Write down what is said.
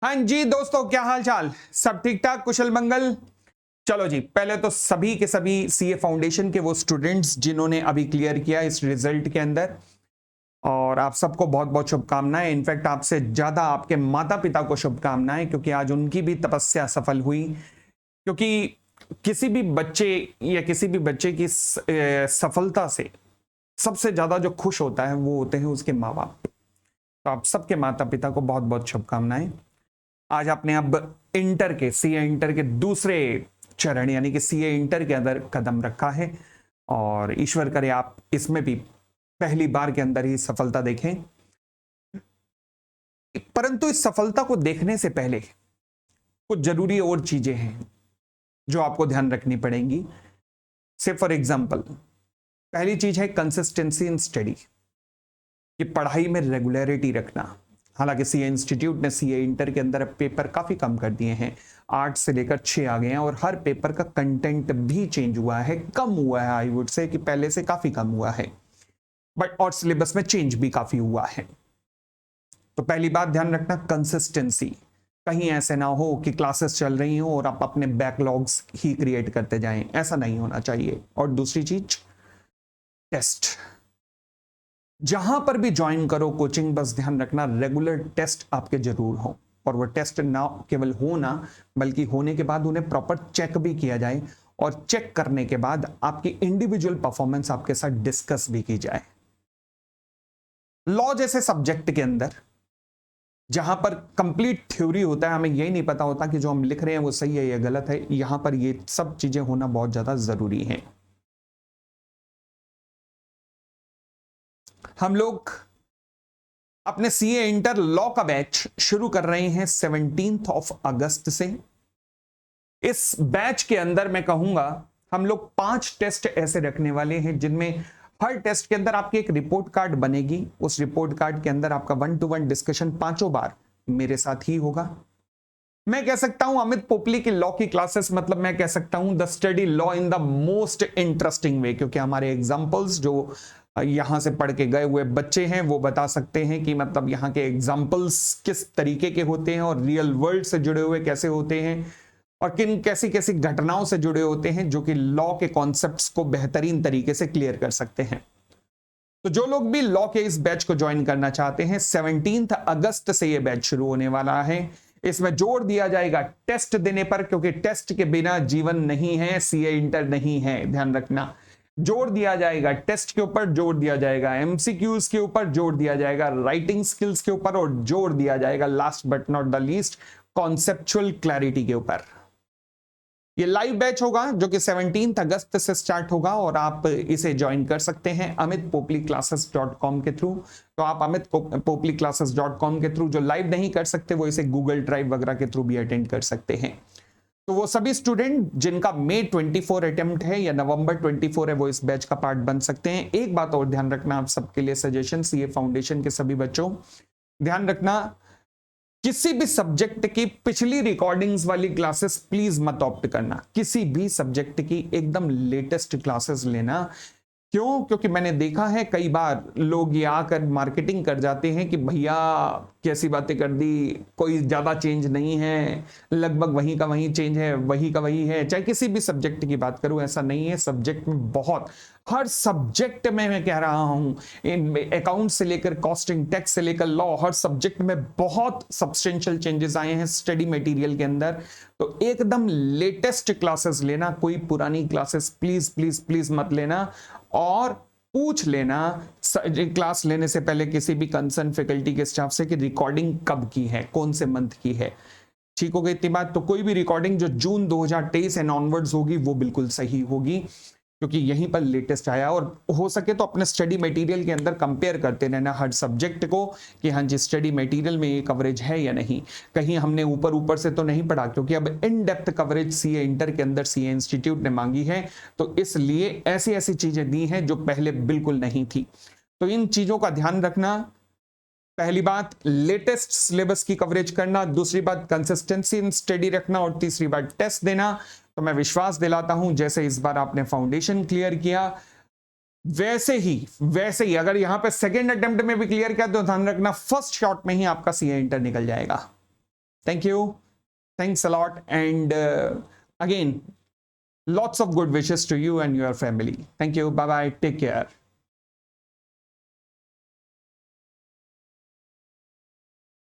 हाँ जी दोस्तों, क्या हाल चाल? सब ठीक ठाक, कुशल मंगल। चलो जी, पहले तो सभी के सभी सीए फाउंडेशन के वो स्टूडेंट्स जिन्होंने अभी क्लियर किया इस रिजल्ट के अंदर, और आप सबको बहुत बहुत शुभकामनाएं। इनफैक्ट आपसे ज्यादा आपके माता पिता को शुभकामनाएं, क्योंकि आज उनकी भी तपस्या सफल हुई। क्योंकि किसी भी बच्चे या किसी भी बच्चे की सफलता से सबसे ज्यादा जो खुश होता है वो होते हैं उसके माँ बाप। तो आप सबके माता पिता को बहुत बहुत शुभकामनाएं। आज आपने अब इंटर के सीए इंटर के दूसरे चरण यानी कि सीए इंटर के अंदर कदम रखा है, और ईश्वर करे आप इसमें भी पहली बार के अंदर ही सफलता देखें। परंतु इस सफलता को देखने से पहले कुछ जरूरी और चीजें हैं जो आपको ध्यान रखनी पड़ेंगी। से फॉर एग्जाम्पल, पहली चीज है कंसिस्टेंसी इन स्टडी, कि पढ़ाई में रेगुलरिटी रखना। हालांकि सीए इंस्टीट्यूट ने सीए इंटर के अंदर पेपर काफी कम कर दिए हैं, 8 से लेकर 6 आ गए हैं, और हर पेपर का कंटेंट भी चेंज हुआ है, कम हुआ है। आई वुड से कि पहले से काफी कम हुआ है, बट और सिलेबस में चेंज भी काफी हुआ है। तो पहली बात ध्यान रखना, कंसिस्टेंसी। कहीं ऐसे ना हो कि क्लासेस चल रही हो और आप अपने बैकलॉग्स ही क्रिएट करते जाएं, ऐसा नहीं होना चाहिए। और दूसरी चीज, टेस्ट। जहां पर भी ज्वाइन करो कोचिंग, बस ध्यान रखना रेगुलर टेस्ट आपके जरूर हो, और वो टेस्ट ना केवल हो ना, बल्कि होने के बाद उन्हें प्रॉपर चेक भी किया जाए, और चेक करने के बाद आपकी इंडिविजुअल परफॉर्मेंस आपके साथ डिस्कस भी की जाए। लॉ जैसे सब्जेक्ट के अंदर जहां पर कंप्लीट थ्योरी होता है, हमें यही नहीं पता होता कि जो हम लिख रहे हैं वो सही है या गलत है, यहां पर ये सब चीजें होना बहुत ज्यादा जरूरी है। हम लोग अपने सीए इंटर लॉ का बैच शुरू कर रहे हैं 17 अगस्त से। इस बैच के अंदर मैं कहूंगा हम लोग 5 टेस्ट ऐसे रखने वाले हैं जिनमें हर टेस्ट के अंदर आपकी एक रिपोर्ट कार्ड बनेगी। उस रिपोर्ट कार्ड के अंदर आपका 1-to-1 डिस्कशन 5 बार मेरे साथ ही होगा। मैं कह सकता हूं अमित पोपली की लॉ की क्लासेस, मतलब मैं कह सकता हूं the study law in the most interesting way, क्योंकि हमारे एग्जांपल्स जो यहां से पढ़ के गए हुए बच्चे हैं वो बता सकते हैं कि मतलब यहां के एग्जांपल्स किस तरीके के होते हैं, और रियल वर्ल्ड से जुड़े हुए कैसे होते हैं, और किन कैसी कैसी घटनाओं से जुड़े होते हैं, जो कि लॉ के कॉन्सेप्ट्स को बेहतरीन तरीके से क्लियर कर सकते हैं। तो जो लोग भी लॉ के इस बैच को ज्वाइन करना चाहते हैं, 17 अगस्त से यह बैच शुरू होने वाला है। इसमें जोर दिया जाएगा टेस्ट देने पर, क्योंकि टेस्ट के बिना जीवन नहीं है, सीए इंटर नहीं है, ध्यान रखना। जोर दिया जाएगा टेस्ट के ऊपर, जोर दिया जाएगा एमसीक्यूज के ऊपर, जोर दिया जाएगा राइटिंग स्किल्स के ऊपर, और जोर दिया जाएगा last but not the least conceptual clarity के ऊपर। ये लाइव बैच होगा जो कि 17 अगस्त से स्टार्ट होगा, और आप इसे ज्वाइन कर सकते हैं amitpopliClasses.com के थ्रू। तो आप amitpopliClasses.com के थ्रू जो लाइव नहीं कर सकते वो इसे गूगल ड्राइव वगैरह के थ्रू भी अटेंड कर सकते हैं। तो वो सभी स्टूडेंट जिनका मई 24 अटेम्प्ट है या नवंबर 24 है, वो इस बैच का पार्ट बन सकते हैं। एक बात और ध्यान रखना, आप सबके लिए सजेशन, सीए फाउंडेशन के सभी बच्चों, ध्यान रखना, किसी भी सब्जेक्ट की पिछली रिकॉर्डिंग्स वाली क्लासेस प्लीज मत ऑप्ट करना। किसी भी सब्जेक्ट की एकदम लेटेस्ट क्लासेस लेना। क्यों? क्योंकि मैंने देखा है कई बार लोग ये आकर मार्केटिंग कर जाते हैं कि भैया कैसी बातें कर दी, कोई ज्यादा चेंज नहीं है, लगभग वही का वही चेंज है, वही का वही है। चाहे किसी भी सब्जेक्ट की बात करूं, ऐसा नहीं है। सब्जेक्ट में बहुत, हर सब्जेक्ट में मैं कह रहा हूं, अकाउंट से लेकर कॉस्टिंग, टैक्स से लेकर लॉ, हर सब्जेक्ट में बहुत सब्सटेंशियल चेंजेस आए हैं स्टडी मटेरियल के अंदर। तो एकदम लेटेस्ट क्लासेस लेना, कोई पुरानी क्लासेस प्लीज प्लीज प्लीज मत लेना। और पूछ लेना क्लास लेने से पहले किसी भी कंसर्न फैकल्टी के स्टाफ से कि रिकॉर्डिंग कब की है, कौन से मंथ की है। ठीक हो गई इतनी बात? तो कोई भी रिकॉर्डिंग जो जून 2023 एंड ऑनवर्ड्स होगी वो बिल्कुल सही होगी, क्योंकि यहीं पर लेटेस्ट आया। और हो सके तो अपने स्टडी मटेरियल के अंदर कंपेयर करते रहना हर सब्जेक्ट को, कि हाँ जी स्टडी मटेरियल में ये कवरेज है या नहीं, कहीं हमने ऊपर ऊपर से तो नहीं पढ़ा, क्योंकि अब in depth coverage CA inter के अंदर सीए इंस्टीट्यूट ने मांगी है। तो इसलिए ऐसी ऐसी चीजें दी हैं जो पहले बिल्कुल नहीं थी। तो इन चीजों का ध्यान रखना। पहली बात लेटेस्ट सिलेबस की कवरेज करना, दूसरी बात कंसिस्टेंसी इन स्टडी रखना, और तीसरी बात टेस्ट देना। तो मैं विश्वास दिलाता हूं जैसे इस बार आपने फाउंडेशन क्लियर किया, वैसे ही अगर यहां पे सेकेंड अटेम्प्ट में भी क्लियर किया तो ध्यान रखना फर्स्ट शॉट में ही आपका सीए इंटर निकल जाएगा। Thank you. Thanks a lot. And again, lots of good wishes to you and your family. Thank you. Bye bye. Take care.